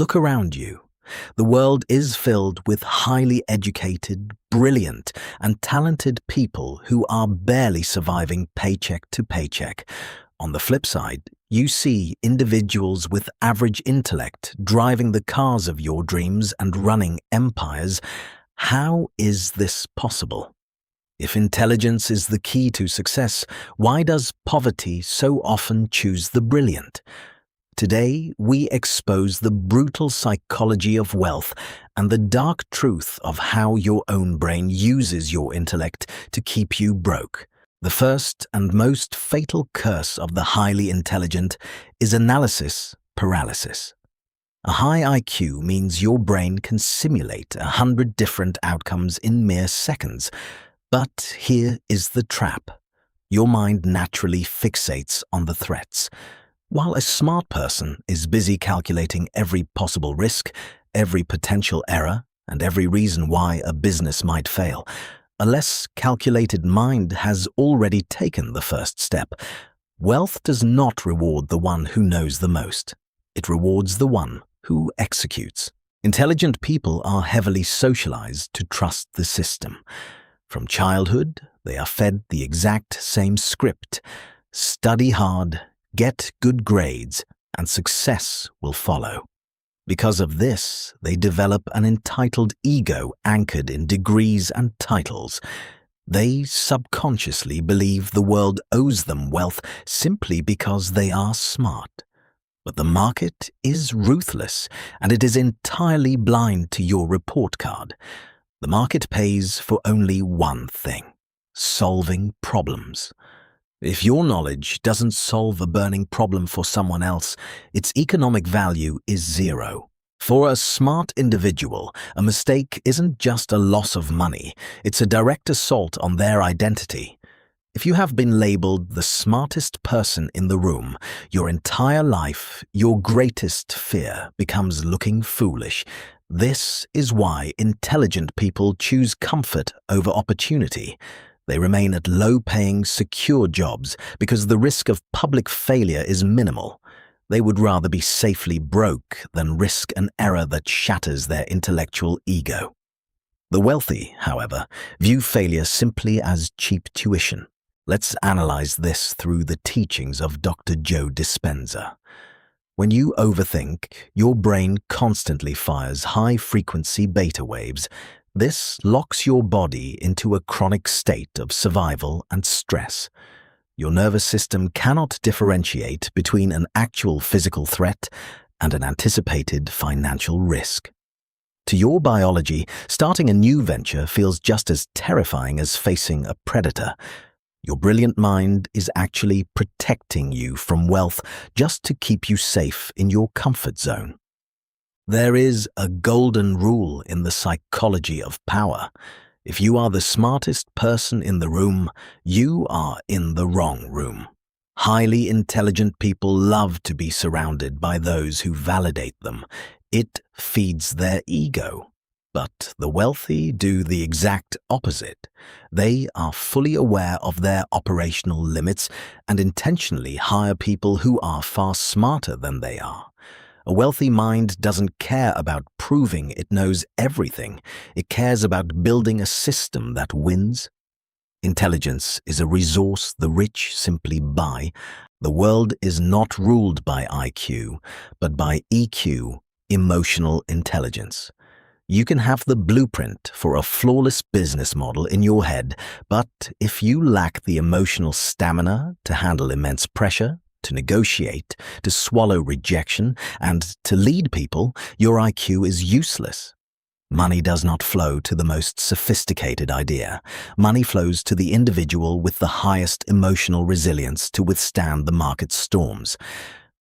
Look around you. The world is filled with highly educated, brilliant, and talented people who are barely surviving paycheck to paycheck. On the flip side, you see individuals with average intellect driving the cars of your dreams and running empires. How is this possible? If intelligence is the key to success, why does poverty so often choose the brilliant? Today, we expose the brutal psychology of wealth and the dark truth of how your own brain uses your intellect to keep you broke. The first and most fatal curse of the highly intelligent is analysis paralysis. A high IQ means your brain can simulate 100 different outcomes in mere seconds. But here is the trap. Your mind naturally fixates on the threats. While a smart person is busy calculating every possible risk, every potential error, and every reason why a business might fail, a less calculated mind has already taken the first step. Wealth does not reward the one who knows the most. It rewards the one who executes. Intelligent people are heavily socialized to trust the system. From childhood, they are fed the exact same script. Study hard, get good grades, and success will follow. Because of this, they develop an entitled ego anchored in degrees and titles. They subconsciously believe the world owes them wealth simply because they are smart. But the market is ruthless, and it is entirely blind to your report card. The market pays for only one thing: solving problems. If your knowledge doesn't solve a burning problem for someone else, its economic value is zero. For a smart individual, a mistake isn't just a loss of money, it's a direct assault on their identity. If you have been labeled the smartest person in the room, your entire life, your greatest fear becomes looking foolish. This is why intelligent people choose comfort over opportunity. They remain at low-paying, secure jobs because the risk of public failure is minimal. They would rather be safely broke than risk an error that shatters their intellectual ego. The wealthy, however, view failure simply as cheap tuition. Let's analyze this through the teachings of Dr. Joe Dispenza. When you overthink, your brain constantly fires high-frequency beta waves. This locks your body into a chronic state of survival and stress. Your nervous system cannot differentiate between an actual physical threat and an anticipated financial risk. To your biology, starting a new venture feels just as terrifying as facing a predator. Your brilliant mind is actually protecting you from wealth just to keep you safe in your comfort zone. There is a golden rule in the psychology of power. If you are the smartest person in the room, you are in the wrong room. Highly intelligent people love to be surrounded by those who validate them. It feeds their ego. But the wealthy do the exact opposite. They are fully aware of their operational limits and intentionally hire people who are far smarter than they are. A wealthy mind doesn't care about proving it knows everything. It cares about building a system that wins. Intelligence is a resource the rich simply buy. The world is not ruled by IQ, but by EQ, emotional intelligence. You can have the blueprint for a flawless business model in your head, but if you lack the emotional stamina to handle immense pressure, to negotiate, to swallow rejection, and to lead people, your IQ is useless. Money does not flow to the most sophisticated idea. Money flows to the individual with the highest emotional resilience to withstand the market storms.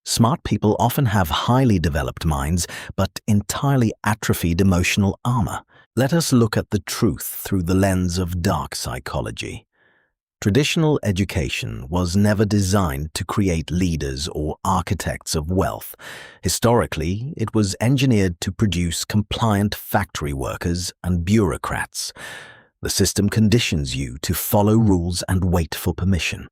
Smart people often have highly developed minds, but entirely atrophied emotional armor. Let us look at the truth through the lens of dark psychology. Traditional education was never designed to create leaders or architects of wealth. Historically, it was engineered to produce compliant factory workers and bureaucrats. The system conditions you to follow rules and wait for permission.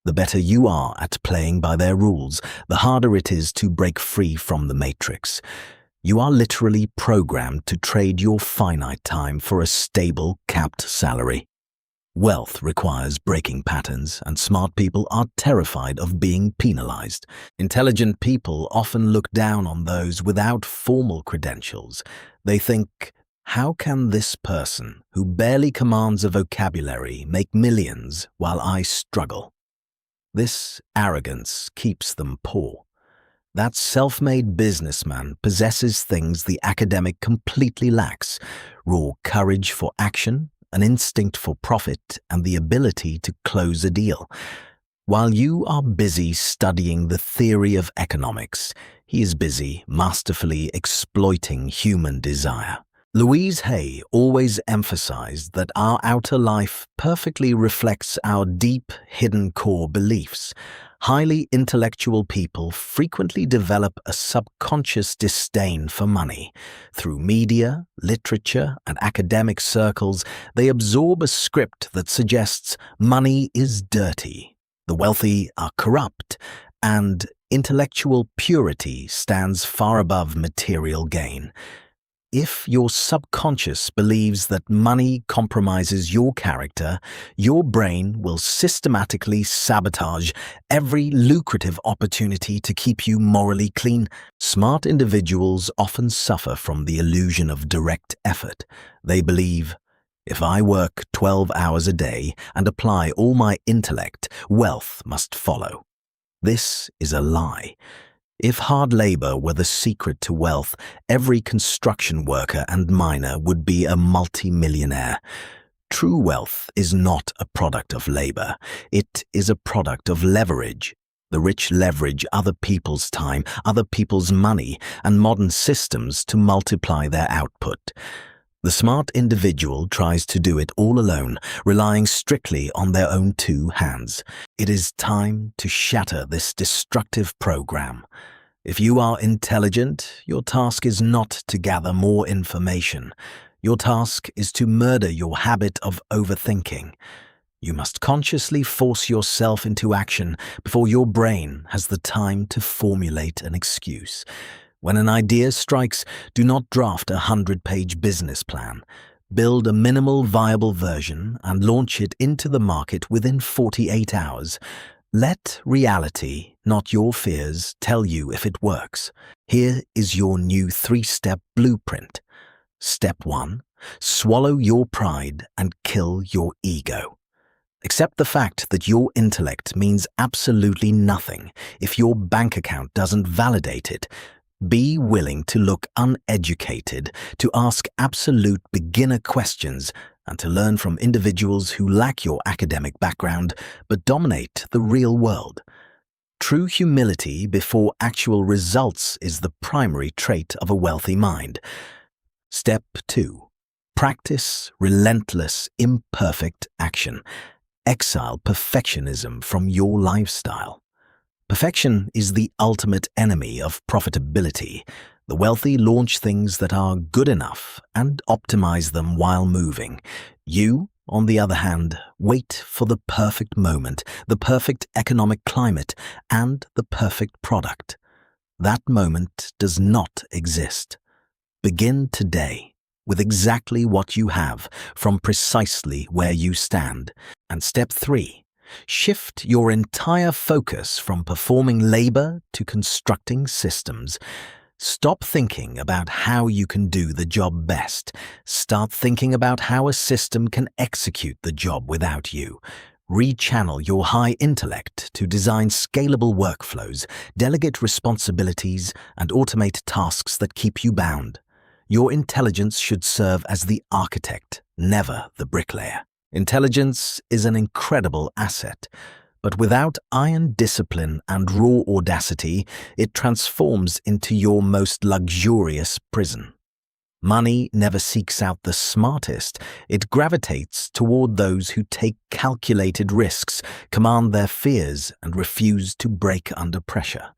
The better you are at playing by their rules, the harder it is to break free from the matrix. You are literally programmed to trade your finite time for a stable, capped salary. Wealth requires breaking patterns, and smart people are terrified of being penalized. Intelligent people often look down on those without formal credentials. They think, how can this person, who barely commands a vocabulary, make millions while I struggle? This arrogance keeps them poor. That self-made businessman possesses things the academic completely lacks: raw courage for action, an instinct for profit, and the ability to close a deal. While you are busy studying the theory of economics, he is busy masterfully exploiting human desire. Louise Hay always emphasized that our outer life perfectly reflects our deep, hidden core beliefs. Highly intellectual people frequently develop a subconscious disdain for money. Through media, literature, and academic circles, they absorb a script that suggests money is dirty, the wealthy are corrupt, and intellectual purity stands far above material gain. If your subconscious believes that money compromises your character, your brain will systematically sabotage every lucrative opportunity to keep you morally clean. Smart individuals often suffer from the illusion of direct effort. They believe, if I work 12 hours a day and apply all my intellect, wealth must follow. This is a lie. If hard labor were the secret to wealth, every construction worker and miner would be a multi-millionaire. True wealth is not a product of labor. It is a product of leverage. The rich leverage other people's time, other people's money, and modern systems to multiply their output. The smart individual tries to do it all alone, relying strictly on their own two hands. It is time to shatter this destructive program. If you are intelligent, your task is not to gather more information. Your task is to murder your habit of overthinking. You must consciously force yourself into action before your brain has the time to formulate an excuse. When an idea strikes, do not draft a 100-page business plan. Build a minimal viable version and launch it into the market within 48 hours. Let reality, not your fears, tell you if it works. Here is your new 3-step blueprint. Step 1. Swallow your pride and kill your ego. Accept the fact that your intellect means absolutely nothing if your bank account doesn't validate it. Be willing to look uneducated, to ask absolute beginner questions, and to learn from individuals who lack your academic background but dominate the real world. True humility before actual results is the primary trait of a wealthy mind. Step 2. Practice relentless, imperfect action. Exile perfectionism from your lifestyle. Perfection is the ultimate enemy of profitability. The wealthy launch things that are good enough and optimize them while moving. You, on the other hand, wait for the perfect moment, the perfect economic climate, and the perfect product. That moment does not exist. Begin today with exactly what you have, from precisely where you stand. And step 3. Shift your entire focus from performing labor to constructing systems. Stop thinking about how you can do the job best. Start thinking about how a system can execute the job without you. Rechannel your high intellect to design scalable workflows, delegate responsibilities, and automate tasks that keep you bound. Your intelligence should serve as the architect, never the bricklayer. Intelligence is an incredible asset, but without iron discipline and raw audacity, it transforms into your most luxurious prison. Money never seeks out the smartest. It gravitates toward those who take calculated risks, command their fears, and refuse to break under pressure.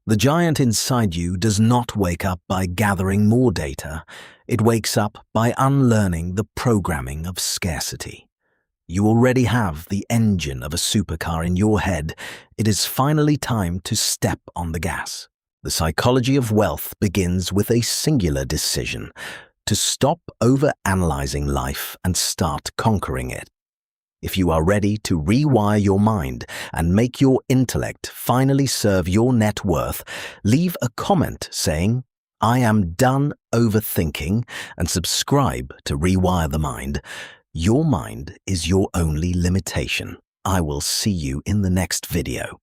The giant inside you does not wake up by gathering more data. It wakes up by unlearning the programming of scarcity. You already have the engine of a supercar in your head. It is finally time to step on the gas. The psychology of wealth begins with a singular decision: to stop over-analyzing life and start conquering it. If you are ready to rewire your mind and make your intellect finally serve your net worth, leave a comment saying, "I am done overthinking," and subscribe to Rewire the Mind. Your mind is your only limitation. I will see you in the next video.